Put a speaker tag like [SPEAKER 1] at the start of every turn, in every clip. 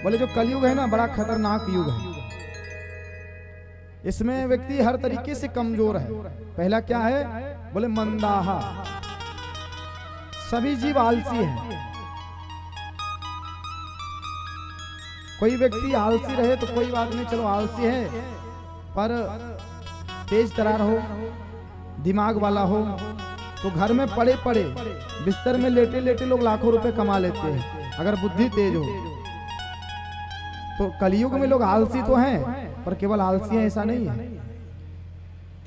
[SPEAKER 1] बोले जो कलयुग है ना बड़ा खतरनाक युग है। इसमें व्यक्ति हर तरीके से कमजोर है। पहला क्या है? बोले मंदाहा, सभी जीव आलसी हैं। कोई व्यक्ति आलसी रहे तो कोई बात नहीं, चलो आलसी है, पर तेज तरार हो, दिमाग वाला हो, तो घर में पड़े पड़े बिस्तर में लेटे लेटे लोग लाखों रुपए कमा लेते हैं अगर बुद्धि तेज हो। तो कलयुग में लोग आलसी तो हैं, पर केवल आलसी हैं ऐसा नहीं है।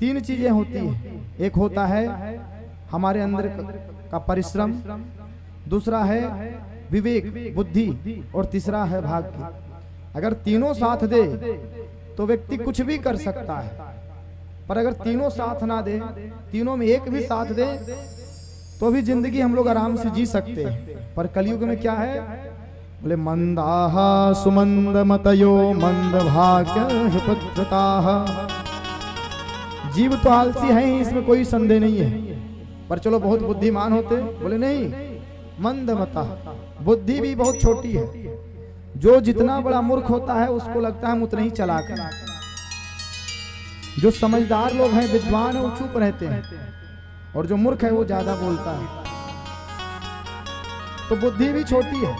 [SPEAKER 1] तीन चीजें होती हैं। एक होता है हमारे अंदर का परिश्रम, दूसरा है विवेक बुद्धि, और तीसरा है भाग्य। अगर तीनों साथ दे तो व्यक्ति कुछ भी कर सकता है, पर अगर तीनों साथ ना दे, तीनों में एक भी साथ दे, तो भी जिंदगी हम लोग आराम से जी सकते हैं। पर कलयुग में क्या है? बोले मंदाहा सुमंद मतयो मंद भाग्य पुत्रताः। जीव तो आलसी है ही, इसमें कोई संदेह नहीं है, पर चलो बहुत बुद्धिमान होते। बोले नहीं, मंद मता, बुद्धि भी बहुत छोटी है। जो जितना बड़ा मूर्ख होता है उसको लगता है हम उतना ही चालाक हैं। जो समझदार लोग हैं, विद्वान है, वो चुप रहते हैं, और जो मूर्ख है वो ज्यादा बोलता है। तो बुद्धि भी छोटी है,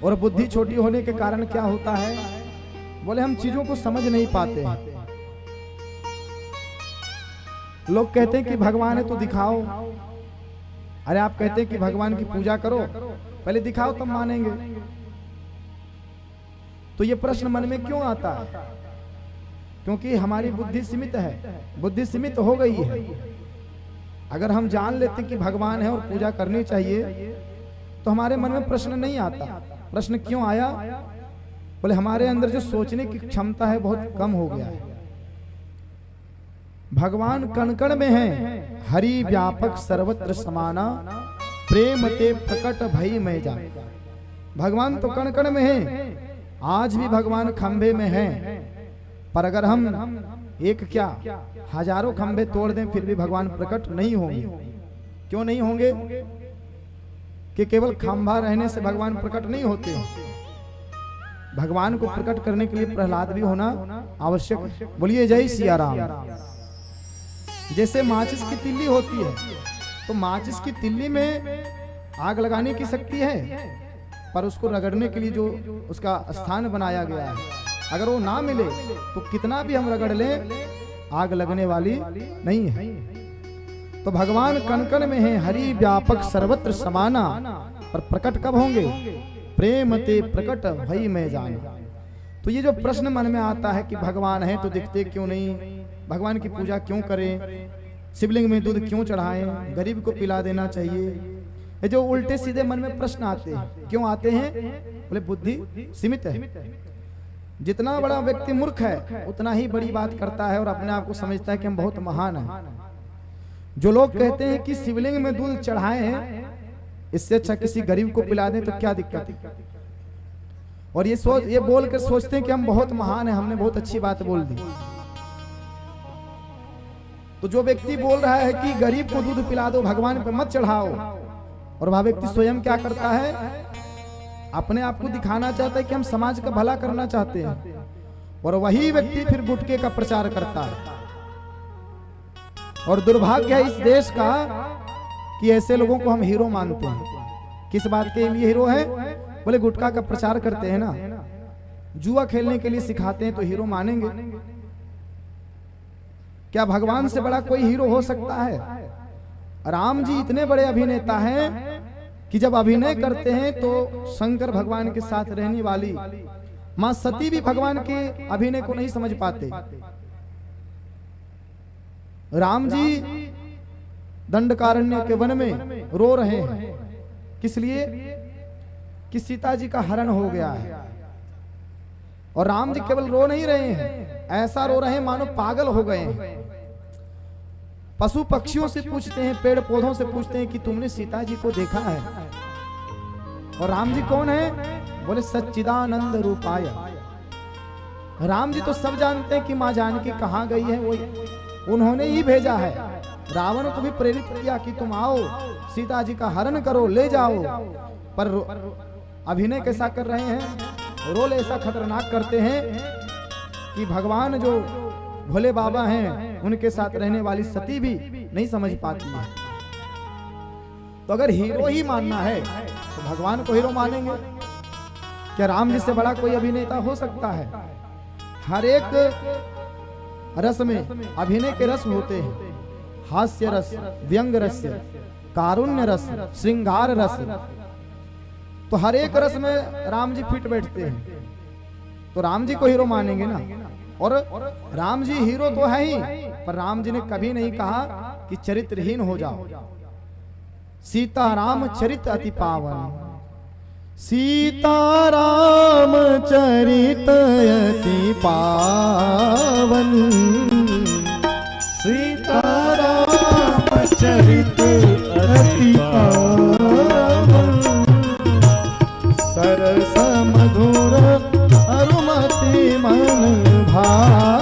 [SPEAKER 1] और बुद्धि छोटी होने के कारण क्या होता है? बोले हम चीजों को समझ नहीं पाते हैं। लोग कहते हैं कि भगवान है तो दिखाओ। अरे आप कहते हैं कि भगवान की पूजा करो, पहले दिखाओ तब मानेंगे। तो ये प्रश्न मन में क्यों आता है? क्योंकि हमारी बुद्धि सीमित है, बुद्धि सीमित हो गई है। अगर हम जान लेते कि भगवान है और पूजा करनी चाहिए, तो हमारे मन में प्रश्न नहीं आता। प्रश्न क्यों आया? बोले हमारे अंदर जो सोचने की क्षमता है बहुत कम हो गया है। भगवान कण कण में है, हरि व्यापक सर्वत्र समाना, प्रेम ते प्रकट भई मैं जान। भगवान तो कण कण में है, आज भी भगवान खंभे में है, पर अगर हम एक क्या हजारों खंभे तोड़ दें फिर भी भगवान प्रकट नहीं होंगे। क्यों नहीं होंगे? कि केवल खंभा रहने से भगवान प्रकट नहीं होते। भगवान को प्रकट करने के लिए प्रहलाद भी होना आवश्यक है। बोलिए जय सिया राम। जैसे माचिस की तिल्ली होती है, तो माचिस की तिल्ली में आग लगाने की शक्ति है, पर उसको रगड़ने के लिए जो उसका स्थान बनाया गया है, अगर वो ना मिले तो कितना भी हम रगड़ लें आग लगने वाली नहीं है। तो भगवान कण कण में है, हरि व्यापक सर्वत्र समाना, पर प्रकट कब होंगे? प्रेम ते प्रकट भई मैं जान। तो ये जो प्रश्न मन में आता है कि भगवान है तो दिखते क्यों नहीं, भगवान की पूजा क्यों करें, शिवलिंग में दूध क्यों चढ़ाएं, गरीब को पिला देना चाहिए, ये जो उल्टे सीधे मन में प्रश्न आते हैं, क्यों आते हैं? बोले बुद्धि सीमित है। जितना बड़ा व्यक्ति मूर्ख है उतना ही बड़ी बात करता है और अपने आप को समझता है कि हम बहुत महान हैं। जो लोग कहते हैं कि शिवलिंग में दूध चढ़ाए हैं, इससे अच्छा किसी गरीब को पिला दें तो क्या दिक्कत है? और ये बोल कर सोचते हैं कि हम बहुत महान हैं, हमने बहुत अच्छी बात बोल दी। तो जो व्यक्ति बोल रहा है कि गरीब को दूध पिला दो, भगवान पे मत चढ़ाओ, और वह व्यक्ति स्वयं क्या करता है? अपने आप को दिखाना चाहता है कि हम समाज का भला करना चाहते हैं, और वही व्यक्ति फिर गुटके का प्रचार करता है। और दुर्भाग्य है इस देश का कि ऐसे लोगों को हम हीरो मानते हैं। किस बात के लिए हीरो है? बोले गुटखा का प्रचार करते हैं ना, जुआ खेलने के लिए सिखाते हैं तो हीरो मानेंगे। क्या भगवान से बड़ा कोई हीरो हो सकता है? राम जी इतने बड़े अभिनेता हैं कि जब अभिनय करते हैं तो शंकर भगवान के साथ रहने वाली मां सती भी भगवान के अभिनय को नहीं समझ पाते। राम जी दंडकारण्य के वन में रो रहे हैं, किस लिए? कि सीता जी का हरण हो गया है। और राम जी केवल रो नहीं रहे हैं, ऐसा रो रहे हैं मानो पागल हो गए हैं। पशु पक्षियों से पूछते हैं, पेड़ पौधों से पूछते हैं कि तुमने सीता जी को देखा है? और राम जी कौन है? बोले सच्चिदानंद रूपाय। राम जी तो सब जानते हैं कि मां जानकी कहां गई है, वो उन्होंने ही भेजा है। रावण को भी प्रेरित किया कि तुम आओ, सीता जी का हरण करो, ले जाओ, पर अभिनय कैसा कर रहे हैं, रोल ऐसा खतरनाक करते हैं कि भगवान जो भोले बाबा हैं उनके साथ रहने वाली सती भी नहीं समझ पाती है। तो अगर हीरो ही मानना है तो भगवान को हीरो मानेंगे। क्या राम जी से बड़ा कोई अभिनेता हो सकता है? हर एक रस में अभिनय के रस होते हैं, हास्य रस, व्यंग रस, कारुण्य रस, श्रृंगार रस। तो हर एक रस में राम जी फिट बैठते हैं, तो राम जी को हीरो मानेंगे ना। और राम जी हीरो तो है ही, पर राम जी ने कभी नहीं कहा कि चरित्रहीन हो जाओ। सीताराम चरित अति पावन, सीताराम चरित अति पावन, सीताराम चरित